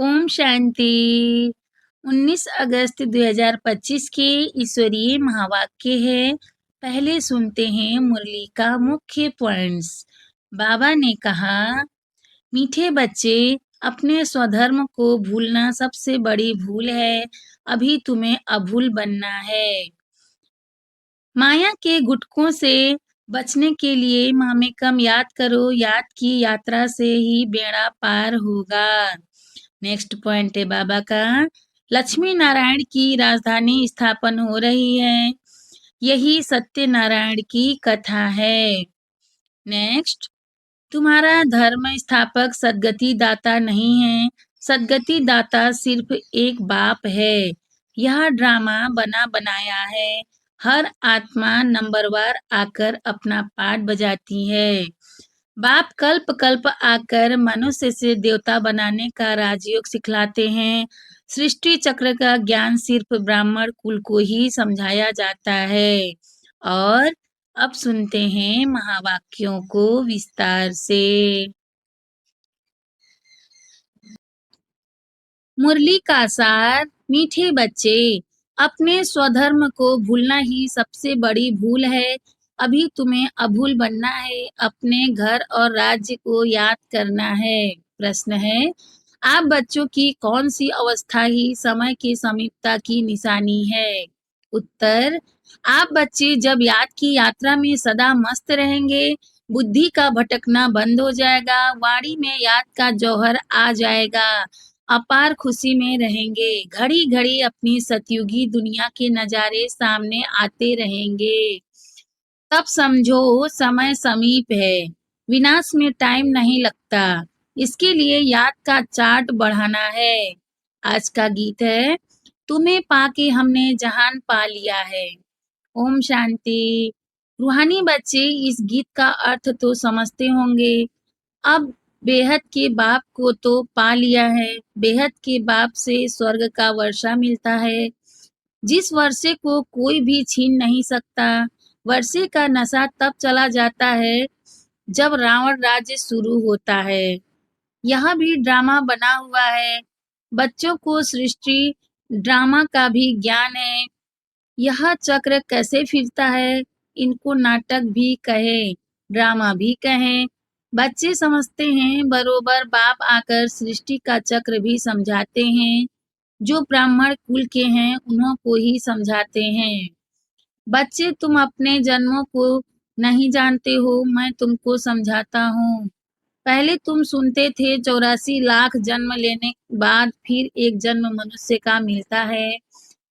ओम शांति। 19 अगस्त 2025 के ईश्वरीय महावाक्य है। पहले सुनते हैं मुरली का मुख्य पॉइंट्स। बाबा ने कहा, मीठे बच्चे, अपने स्वधर्म को भूलना सबसे बड़ी भूल है। अभी तुम्हें अभूल बनना है। माया के गुटकों से बचने के लिए मामेकम याद करो। याद की यात्रा से ही बेड़ा पार होगा। नेक्स्ट पॉइंट है बाबा का, लक्ष्मी नारायण की राजधानी स्थापन हो रही है। यही सत्यनारायण की कथा है। नेक्स्ट, तुम्हारा धर्म स्थापक सदगति दाता नहीं है। सदगति दाता सिर्फ एक बाप है। यह ड्रामा बना बनाया है। हर आत्मा नंबरवार आकर अपना पार्ट बजाती है। बाप कल्प कल्प आकर मनुष्य से देवता बनाने का राजयोग सिखलाते हैं। सृष्टि चक्र का ज्ञान सिर्फ ब्राह्मण कुल को ही समझाया जाता है। और अब सुनते हैं महावाक्यों को विस्तार से। मुरली का सार, मीठे बच्चे, अपने स्वधर्म को भूलना ही सबसे बड़ी भूल है। अभी तुम्हें अभूल बनना है। अपने घर और राज्य को याद करना है। प्रश्न है, आप बच्चों की कौन सी अवस्था ही समय की समीपता की निशानी है? उत्तर, आप बच्चे जब याद की यात्रा में सदा मस्त रहेंगे, बुद्धि का भटकना बंद हो जाएगा, वाणी में याद का जौहर आ जाएगा, अपार खुशी में रहेंगे। घड़ी घड़ी अपनी सतयुगी दुनिया के नजारे सामने आते रहेंगे। तब समझो समय समीप है। विनाश में टाइम नहीं लगता। इसके लिए याद का चार्ट बढ़ाना है। आज का गीत है, तुम्हें पाके हमने जहान पा लिया है। ओम शांति। रूहानी बच्चे इस गीत का अर्थ तो समझते होंगे। अब बेहद के बाप को तो पा लिया है। बेहद के बाप से स्वर्ग का वर्षा मिलता है, जिस वर्षे को कोई भी छीन नहीं सकता। वर्षे का नशा तब चला जाता है जब रावण राज्य शुरू होता है। यह भी ड्रामा बना हुआ है। बच्चों को सृष्टि ड्रामा का भी ज्ञान है। यह चक्र कैसे फिरता है, इनको नाटक भी कहे, ड्रामा भी कहें। बच्चे समझते हैं, बरोबर बाप आकर सृष्टि का चक्र भी समझाते हैं। जो ब्राह्मण कुल के हैं उन्हों को ही समझाते हैं। बच्चे, तुम अपने जन्मों को नहीं जानते हो, मैं तुमको समझाता हूँ। पहले तुम सुनते थे 84 लाख जन्म लेने के बाद फिर एक जन्म मनुष्य का मिलता है।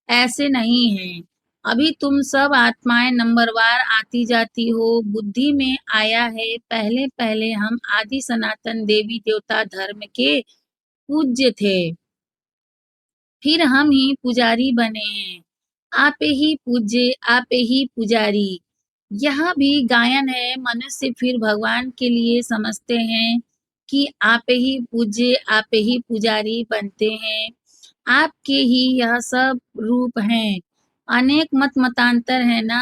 ऐसे नहीं है। अभी तुम सब आत्माएं नंबरवार आती जाती हो। बुद्धि में आया है, पहले पहले हम आदि सनातन देवी देवता धर्म के पूज्य थे, फिर हम ही पुजारी बने हैं। आप ही पूज्य, आप ही पुजारी। यह भी गायन है। मनुष्य फिर भगवान के लिए समझते हैं कि आप ही पूज्य, आप ही पुजारी बनते हैं। आपके ही यह सब रूप हैं। अनेक मत मतांतर है ना।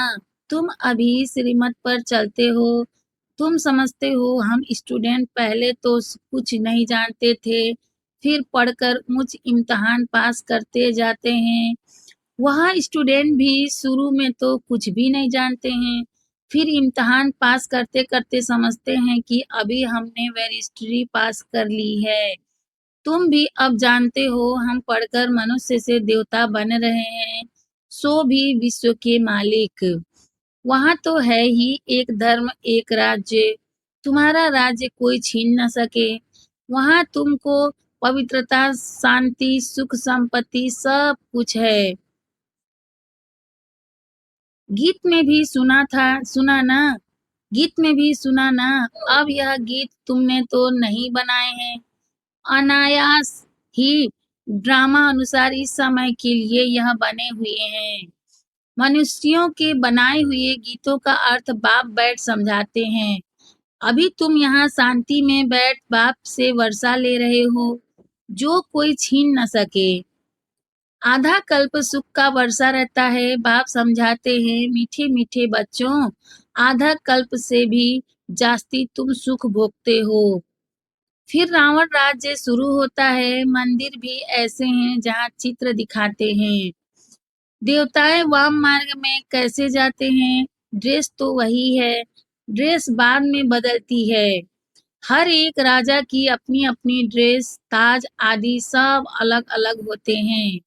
तुम अभी श्रीमत पर चलते हो। तुम समझते हो हम स्टूडेंट पहले तो कुछ नहीं जानते थे, फिर पढ़कर उच्च इम्तिहान पास करते जाते हैं। वह स्टूडेंट भी शुरू में तो कुछ भी नहीं जानते हैं, फिर इम्तिहान पास करते करते समझते हैं कि अभी हमने बैरिस्ट्री पास कर ली है। तुम भी अब जानते हो हम पढ़कर मनुष्य से देवता बन रहे हैं, सो भी विश्व के मालिक। वहां तो है ही एक धर्म एक राज्य। तुम्हारा राज्य कोई छीन न सके। वहां तुमको पवित्रता, शांति, सुख, संपत्ति सब कुछ है। गीत में भी सुना ना। गीत में भी सुना ना। अब यह गीत तुमने तो नहीं बनाए हैं, अनायास ही ड्रामा अनुसार इस समय के लिए यह बने हुए हैं। मनुष्यों के बनाए हुए गीतों का अर्थ बाप बैठ समझाते हैं। अभी तुम यहाँ शांति में बैठ बाप से वर्षा ले रहे हो, जो कोई छीन न सके। आधा कल्प सुख का वर्षा रहता है। बाप समझाते हैं, मीठे मीठे बच्चों, आधा कल्प से भी जास्ती तुम सुख भोगते हो। फिर रावण राज्य शुरू होता है। मंदिर भी ऐसे हैं जहाँ चित्र दिखाते हैं। देवताएं वाम मार्ग में कैसे जाते हैं? ड्रेस तो वही है, ड्रेस बाद में बदलती है। हर एक राजा की अपनी अपनी ड्रेस, ताज आदि सब अलग अलग होते हैं।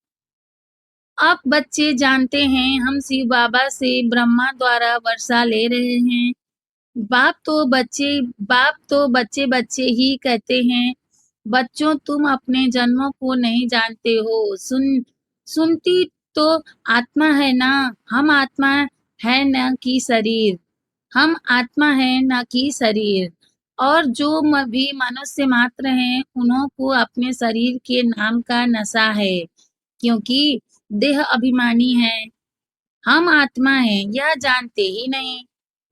अब बच्चे जानते हैं हम शिव बाबा से ब्रह्मा द्वारा वर्षा ले रहे हैं। बाप तो बच्चे बाप तो बच्चे बच्चे ही कहते हैं, बच्चों तुम अपने जन्मों को नहीं जानते हो। सुनती तो आत्मा है ना, हम आत्मा है न कि शरीर। हम आत्मा है न कि शरीर। और जो भी मनुष्य मात्र हैं, उन्हों को अपने शरीर के नाम का नशा है, क्योंकि देह अभिमानी है। हम आत्मा हैं यह जानते ही नहीं।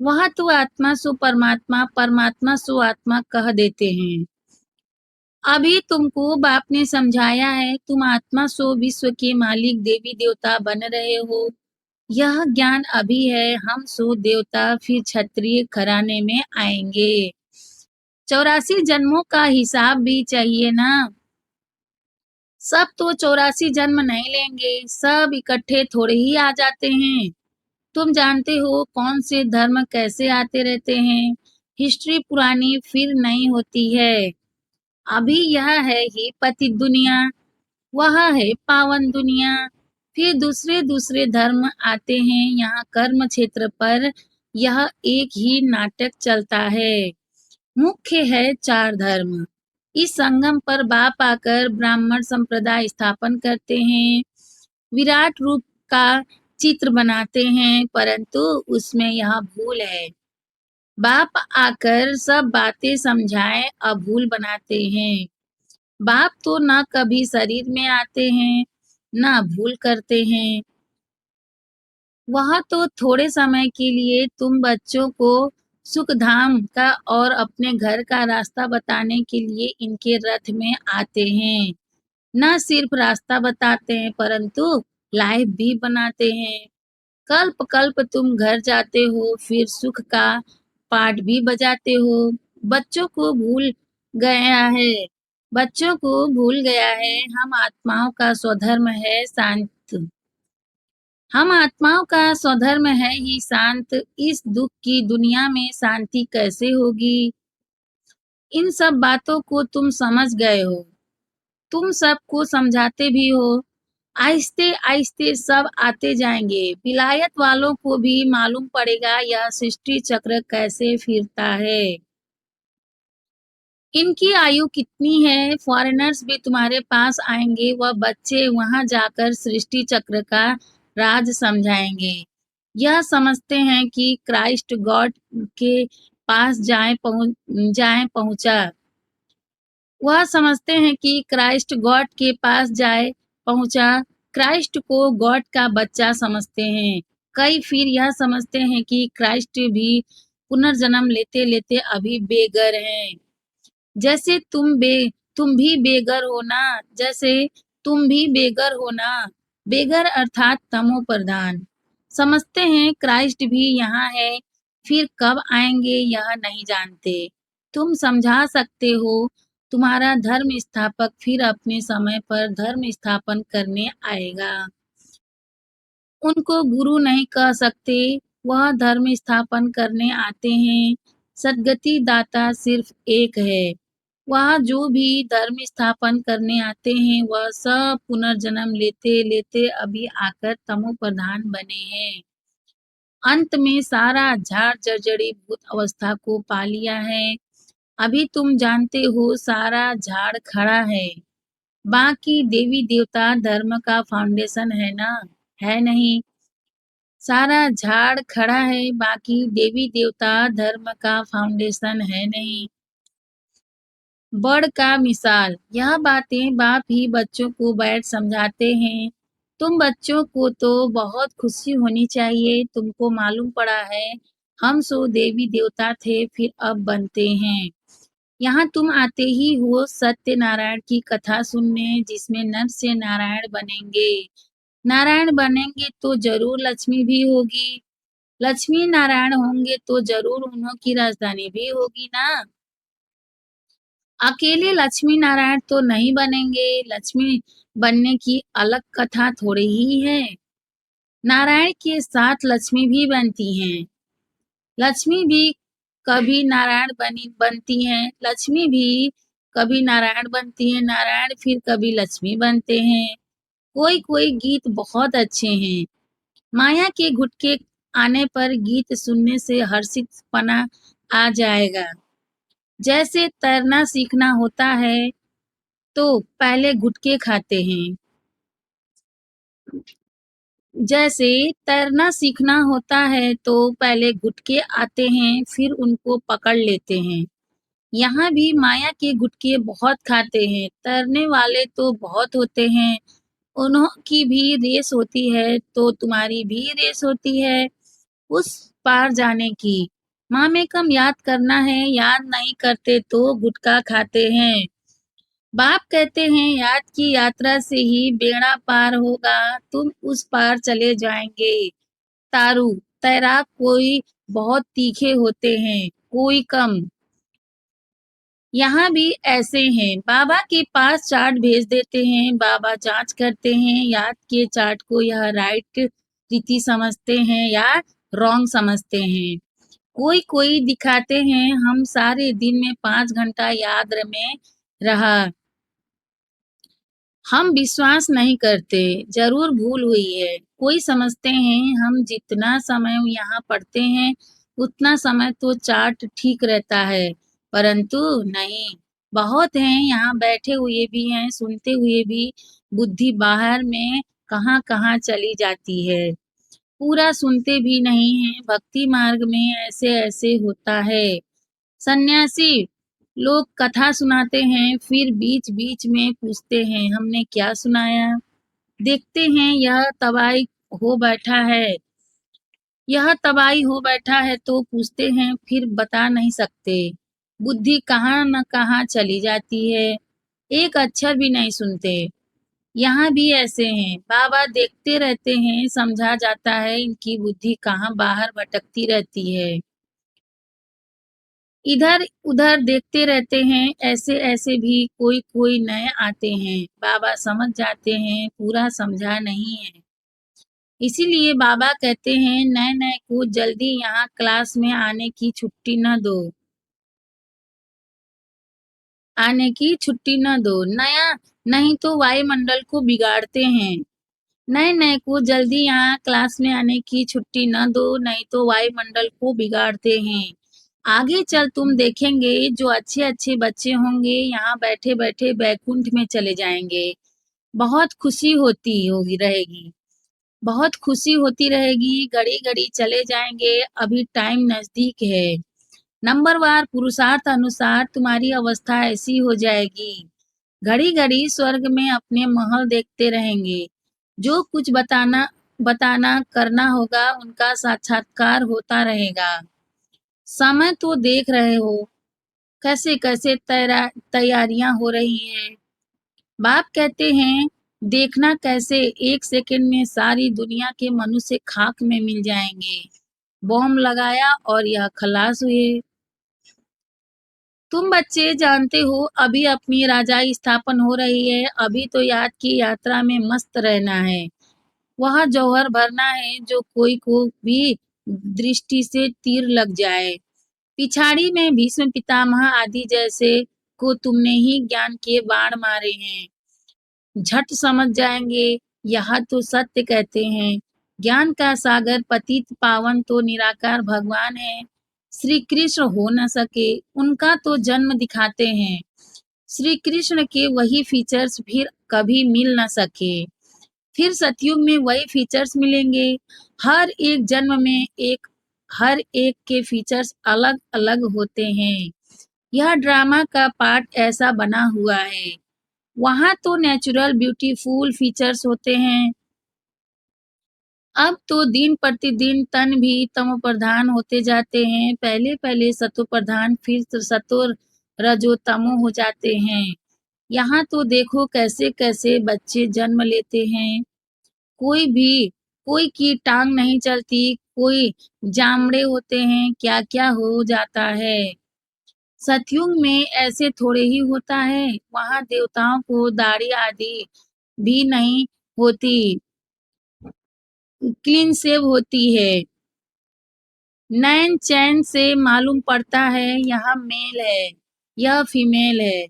वह तो आत्मा सो परमात्मा, परमात्मा सो आत्मा कह देते हैं। अभी तुमको बाप ने समझाया है, तुम आत्मा सो विश्व के मालिक देवी देवता बन रहे हो। यह ज्ञान अभी है, हम सो देवता फिर क्षत्रिय घराने में आएंगे। 84 जन्मों का हिसाब भी चाहिए ना। सब तो 84 जन्म नहीं लेंगे, सब इकट्ठे थोड़े ही आ जाते हैं। तुम जानते हो कौन से धर्म कैसे आते रहते हैं। हिस्ट्री पुरानी फिर नई होती है। अभी यह है ही पतित दुनिया, वह है पावन दुनिया। फिर दूसरे दूसरे धर्म आते हैं। यहाँ कर्म क्षेत्र पर यह एक ही नाटक चलता है। मुख्य है 4 धर्म। इस संगम पर बाप आकर ब्राह्मण संप्रदाय स्थापन करते हैं। विराट रूप का चित्र बनाते हैं, परंतु उसमें यह भूल है। बाप आकर सब बातें समझाए अभूल बनाते हैं। बाप तो न कभी शरीर में आते हैं, न भूल करते हैं। वह तो थोड़े समय के लिए तुम बच्चों को सुख धाम का और अपने घर का रास्ता बताने के लिए इनके रथ में आते हैं। न सिर्फ रास्ता बताते हैं, परंतु लाइफ भी बनाते हैं। कल्प कल्प तुम घर जाते हो, फिर सुख का पाठ भी बजाते हो। बच्चों को भूल गया है बच्चों को भूल गया है, हम आत्माओं का स्वधर्म है शांत। हम आत्माओं का स्वधर्म है ही शांत। इस दुख की दुनिया में शांति कैसे होगी? इन सब बातों को तुम समझ गए हो, तुम सबको समझाते भी हो। आहिस्ते आहिस्ते सब आते जाएंगे। विलायत वालों को भी मालूम पड़ेगा यह सृष्टि चक्र कैसे फिरता है। इनकी आयु कितनी है? फॉरेनर्स भी तुम्हारे पास आएंगे, वह बच्चे वहां जाकर सृष्टि चक्र का राज समझाएंगे। यह समझते हैं कि क्राइस्ट गॉड के पास जाए पहुंचा। वह समझते हैं कि क्राइस्ट गॉड के पास जाए पहुंचा। क्राइस्ट को गॉड का बच्चा समझते हैं। कई फिर यह समझते हैं कि क्राइस्ट भी पुनर्जन्म लेते लेते अभी बेघर हैं। जैसे तुम भी बेघर हो ना, जैसे तुम भी बेघर हो ना। बेघर अर्थात तमो प्रधान। समझते हैं क्राइस्ट भी यहाँ है, फिर कब आएंगे यह नहीं जानते। तुम समझा सकते हो, तुम्हारा धर्म स्थापक फिर अपने समय पर धर्म स्थापन करने आएगा। उनको गुरु नहीं कह सकते, वह धर्म स्थापन करने आते हैं। सदगति दाता सिर्फ एक है। वह जो भी धर्म स्थापन करने आते हैं, वह सब पुनर्जन्म लेते लेते अभी आकर तमो प्रधान बने हैं। अंत में सारा झाड़ जर्जरी भूत अवस्था को पा लिया है। अभी तुम जानते हो सारा झाड़ खड़ा है। बाकी देवी देवता धर्म का फाउंडेशन है ना? है नहीं। सारा झाड़ खड़ा है, बाकी देवी देवता धर्म का फाउंडेशन है नहीं। बड़ का मिसाल, यह बातें बाप ही बच्चों को बैठ समझाते हैं। तुम बच्चों को तो बहुत खुशी होनी चाहिए, तुमको मालूम पड़ा है हम सो देवी देवता थे फिर अब बनते हैं। यहाँ तुम आते ही हो सत्यनारायण की कथा सुनने, जिसमें नर से नारायण बनेंगे। नारायण बनेंगे तो जरूर लक्ष्मी भी होगी। लक्ष्मी नारायण होंगे तो जरूर उन्हों की राजधानी भी होगी ना। अकेले लक्ष्मी नारायण तो नहीं बनेंगे, लक्ष्मी बनने की अलग कथा थोड़ी ही है। नारायण के साथ लक्ष्मी भी बनती हैं। लक्ष्मी भी कभी नारायण बनती हैं, लक्ष्मी भी कभी नारायण बनती हैं, नारायण फिर कभी लक्ष्मी बनते हैं। कोई कोई गीत बहुत अच्छे हैं। माया के गुटके आने पर गीत सुनने से हर्षित पना आ जाएगा। जैसे तैरना सीखना होता है तो पहले गुटके खाते हैं। जैसे तैरना सीखना होता है तो पहले गुटके आते हैं, फिर उनको पकड़ लेते हैं। यहाँ भी माया के गुटके बहुत खाते हैं। तैरने वाले तो बहुत होते हैं, उन्हों की भी रेस होती है तो तुम्हारी भी रेस होती है उस पार जाने की। माँ में कम याद करना है, याद नहीं करते तो गुटखा खाते हैं। बाप कहते हैं याद की यात्रा से ही बेड़ा पार होगा, तुम उस पार चले जाएंगे। तारू, तैराक कोई बहुत तीखे होते हैं, कोई कम। यहाँ भी ऐसे हैं, बाबा के पास चार्ट भेज देते हैं, बाबा जांच करते हैं याद के चार्ट को, यह राइट रीति समझते हैं या रॉन्ग समझते हैं। कोई कोई दिखाते हैं हम सारे दिन में 5 घंटा याद में रहा। हम विश्वास नहीं करते, जरूर भूल हुई है। कोई समझते हैं हम जितना समय यहाँ पढ़ते हैं उतना समय तो चार्ट ठीक रहता है, परंतु नहीं। बहुत हैं यहाँ बैठे हुए भी हैं, सुनते हुए भी बुद्धि बाहर में कहाँ कहाँ चली जाती है। पूरा सुनते भी नहीं हैं। भक्ति मार्ग में ऐसे ऐसे होता है। सन्यासी लोग कथा सुनाते हैं, फिर बीच बीच में पूछते हैं हमने क्या सुनाया। देखते हैं यह तबाही हो बैठा है तो पूछते हैं, फिर बता नहीं सकते। बुद्धि कहाँ न कहाँ चली जाती है, एक अक्षर भी नहीं सुनते। यहाँ भी ऐसे हैं, बाबा देखते रहते हैं, समझा जाता है इनकी बुद्धि कहाँ बाहर भटकती रहती है। इधर उधर देखते रहते हैं, ऐसे ऐसे भी कोई कोई नए आते हैं, बाबा समझ जाते हैं पूरा समझा नहीं है। इसीलिए बाबा कहते हैं नए नए को जल्दी यहाँ क्लास में आने की छुट्टी न दो। नया नहीं तो वायुमंडल को बिगाड़ते हैं। नए नए को जल्दी यहाँ क्लास में आने की छुट्टी न दो, नहीं तो वायुमंडल को बिगाड़ते हैं। आगे चल तुम देखेंगे जो अच्छे अच्छे बच्चे होंगे यहाँ बैठे बैठे बैकुंठ में चले जाएंगे। बहुत खुशी होती होगी रहेगी बहुत खुशी होती रहेगी, घड़ी घड़ी चले जाएंगे, अभी टाइम नजदीक है। नंबरवार पुरुषार्थ अनुसार तुम्हारी अवस्था ऐसी हो जाएगी। घड़ी घड़ी स्वर्ग में अपने महल देखते रहेंगे। जो कुछ बताना बताना करना होगा उनका साक्षात्कार होता रहेगा। समय तो देख रहे हो कैसे कैसे तैयारियां हो रही हैं। बाप कहते हैं देखना कैसे 1 सेकंड में सारी दुनिया के मनुष्य खाक में मिल जाएंगे। बॉम्ब लगाया और यह खलास हुए। तुम बच्चे जानते हो अभी अपनी राजाई स्थापन हो रही है, अभी तो याद की यात्रा में मस्त रहना है। वह जौहर भरना है जो कोई को भी दृष्टि से तीर लग जाए। पिछाड़ी में भीष्म पितामह आदि जैसे को तुमने ही ज्ञान के बाण मारे हैं, झट समझ जाएंगे। यह तो सत्य कहते हैं। ज्ञान का सागर पतित पावन तो निराकार भगवान है। श्री कृष्ण हो न सके, उनका तो जन्म दिखाते हैं। श्री कृष्ण के वही फीचर्स फिर कभी मिल न सके, फिर सतयुग में वही फीचर्स मिलेंगे। हर एक जन्म में हर एक के फीचर्स अलग अलग होते हैं। यह ड्रामा का पार्ट ऐसा बना हुआ है। वहाँ तो नेचुरल ब्यूटीफुल फीचर्स होते हैं। अब तो दिन प्रतिदिन तन भी तमो प्रधान होते जाते हैं। पहले पहले सतो प्रधान, फिर सतो रजो तमो हो जाते हैं। यहाँ तो देखो कैसे कैसे बच्चे जन्म लेते हैं। कोई भी कोई की टांग नहीं चलती, कोई जामड़े होते हैं, क्या क्या हो जाता है। सतयुग में ऐसे थोड़े ही होता है, वहाँ देवताओं को दाढ़ी आदि भी नहीं होती, क्लीन शेव होती है। नैन चैन से मालूम पड़ता है यह मेल है, यह फीमेल है।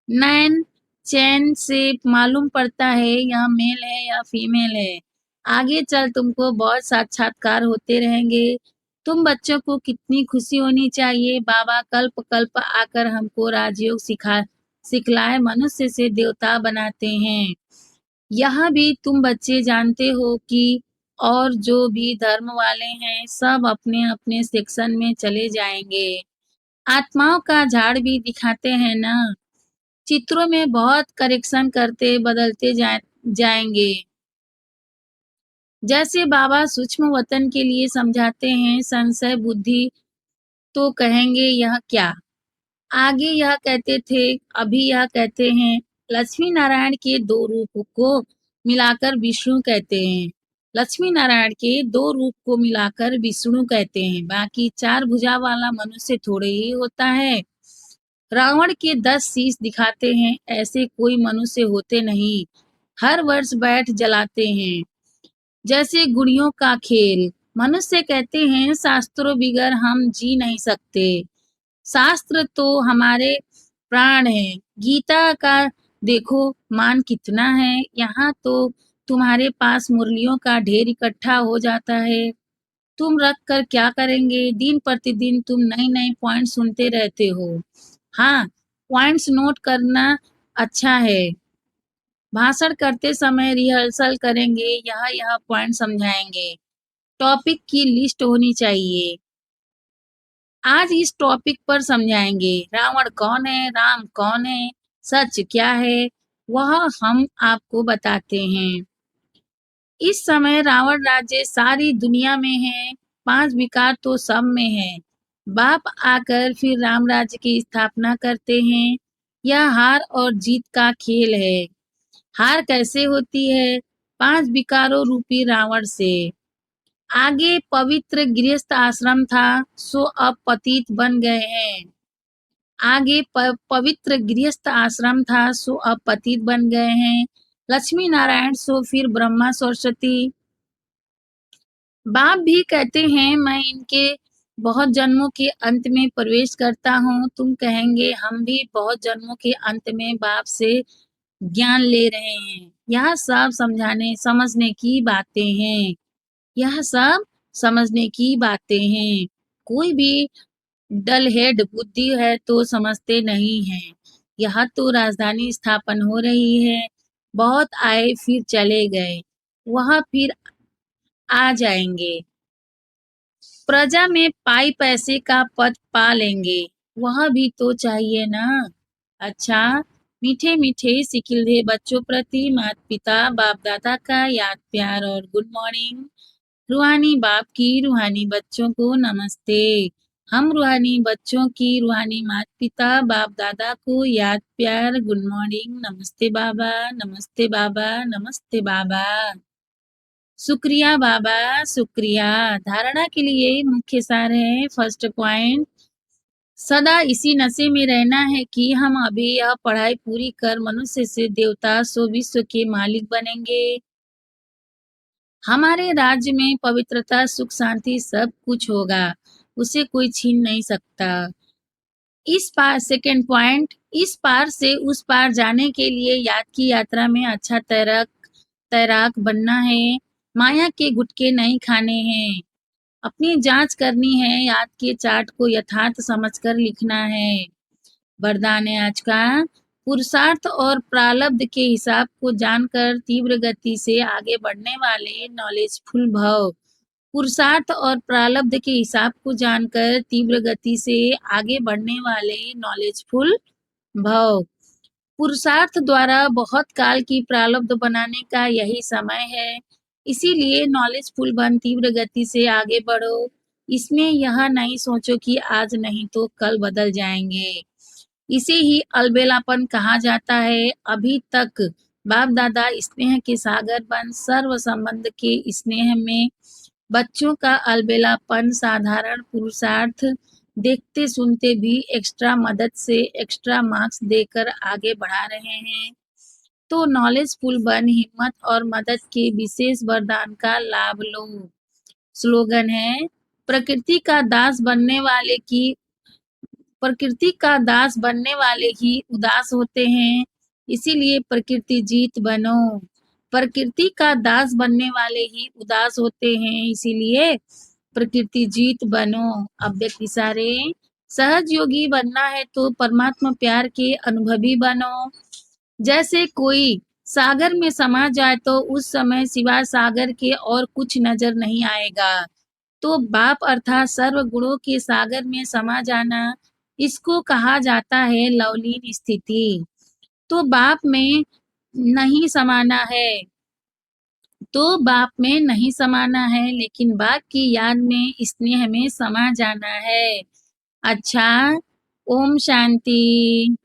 नैन चैन से मालूम पड़ता है यह मेल है या फीमेल है। आगे चल तुमको बहुत साक्षात्कार होते रहेंगे। तुम बच्चों को कितनी खुशी होनी चाहिए, बाबा कल्प कल्प आकर हमको राजयोग सिखलाए मनुष्य से देवता बनाते हैं। यहाँ भी तुम बच्चे जानते हो कि और जो भी धर्म वाले हैं सब अपने अपने सेक्शन में चले जाएंगे। आत्माओं का झाड़ भी दिखाते हैं ना, चित्रों में बहुत करेक्शन करते बदलते जाएंगे। जैसे बाबा सूक्ष्म वतन के लिए समझाते हैं, संशय बुद्धि तो कहेंगे यह क्या, आगे यह कहते थे, अभी यह कहते हैं। लक्ष्मी नारायण के दो रूप को मिलाकर विष्णु कहते हैं। लक्ष्मी नारायण के दो रूप को मिलाकर विष्णु कहते हैं। बाकी चार भुजा वाला मनुष्य थोड़े ही होता है। रावण के 10 शीश दिखाते हैं, ऐसे कोई मनुष्य होते नहीं, हर वर्ष बैठ जलाते हैं। जैसे गुड़ियों का खेल, मनुष्य कहते हैं शास्त्रों बिगर हम जी नहीं सकते। शास्त्र तो हमारे प्राण है। गीता का देखो मान कितना है, यहाँ तो तुम्हारे पास मुरलियों का ढेर इकट्ठा हो जाता है। तुम रख कर क्या करेंगे, दिन प्रतिदिन तुम नए नए पॉइंट सुनते रहते हो। हाँ, पॉइंट्स नोट करना अच्छा है। भाषण करते समय रिहर्सल करेंगे, यह पॉइंट समझाएंगे। टॉपिक की लिस्ट होनी चाहिए। आज इस टॉपिक पर समझाएंगे, रावण कौन है, राम कौन है, सच क्या है, वह हम आपको बताते हैं। इस समय रावण राज्य सारी दुनिया में है, 5 विकार तो सब में है। बाप आकर फिर राम राज्य की स्थापना करते हैं। यह हार और जीत का खेल है। हार कैसे होती है, 5 विकारों रूपी रावण से। आगे पवित्र गृहस्थ आश्रम था, सो अब पतित बन गए हैं। आगे पवित्र गृहस्थ आश्रम था, सो अब पतित बन गए हैं। लक्ष्मी नारायण सो फिर ब्रह्मा सरस्वती। बाप भी कहते हैं मैं इनके बहुत जन्मों के अंत में प्रवेश करता हूँ। तुम कहेंगे हम भी बहुत जन्मों के अंत में बाप से ज्ञान ले रहे हैं। यह सब समझने की बातें हैं। यह सब समझने की बातें हैं। कोई भी डल हेड बुद्धि है तो समझते नहीं है। यहाँ तो राजधानी स्थापन हो रही है, बहुत आए फिर चले गए, वह फिर आ जाएंगे। प्रजा में पाई पैसे का पद पा लेंगे, वह भी तो चाहिए ना। अच्छा, मीठे मीठे सिकिल्दे बच्चों प्रति माता पिता बाप दादा का याद प्यार और गुड मॉर्निंग। रूहानी बाप की रूहानी बच्चों को नमस्ते। हम रूहानी बच्चों की रूहानी माता पिता बाप दादा को याद प्यार गुड मॉर्निंग, नमस्ते बाबा, नमस्ते बाबा, नमस्ते बाबा। शुक्रिया बाबा, शुक्रिया। धारणा के लिए मुख्य सार है, फर्स्ट पॉइंट, सदा इसी नशे में रहना है कि हम अभी यह पढ़ाई पूरी कर मनुष्य से देवता सो विश्व के मालिक बनेंगे। हमारे राज्य में पवित्रता सुख शांति सब कुछ होगा, उसे कोई छीन नहीं सकता। इस पार सेकेंड पॉइंट, इस पार से उस पार जाने के लिए याद की यात्रा में अच्छा तैराक बनना है। माया के गुटके नहीं खाने हैं। अपनी जांच करनी है, याद के चार्ट को यथार्थ समझकर लिखना है। वरदान है आज का, पुरुषार्थ और प्रारब्ध के हिसाब को जानकर तीव्र गति से आगे बढ़ने वाले नॉलेजफुल भव। पुरुषार्थ और प्रारब्ध के हिसाब को जानकर तीव्र गति से आगे बढ़ने वाले नॉलेजफुल भव। पुरुषार्थ द्वारा बहुत काल की प्रारब्ध बनाने का यही समय है। इसीलिए नॉलेजफुल बन तीव्र गति से आगे बढ़ो। इसमें यह नहीं सोचो कि आज नहीं तो कल बदल जाएंगे। इसे ही अलबेलापन कहा जाता है। अभी तक बाप दादा स्नेह के सागर बन सर्व संबंध के स्नेह में बच्चों का अलबेलापन साधारण पुरुषार्थ देखते सुनते भी एक्स्ट्रा मदद से एक्स्ट्रा मार्क्स देकर आगे बढ़ा रहे हैं। तो नॉलेजफुल बन, हिम्मत और मदद के विशेष वरदान का लाभ लो। स्लोगन है, प्रकृति का दास बनने वाले की प्रकृति का दास बनने वाले ही उदास होते हैं, इसीलिए प्रकृति जीत बनो। प्रकृति का दास बनने वाले ही उदास होते हैं, इसीलिए प्रकृति जीत बनो। अव्यक्त इशारे, सहज योगी बनना है तो परमात्मा प्यार के अनुभवी बनो। जैसे कोई सागर में समा जाए तो उस समय सिवाय सागर के और कुछ नजर नहीं आएगा। तो बाप अर्थात सर्व गुणों के सागर में समा जाना, इसको कहा जाता है लवलीन स्थिति। तो बाप में नहीं समाना है, लेकिन बाप की याद में स्नेह में समा जाना है। अच्छा, ओम शांति।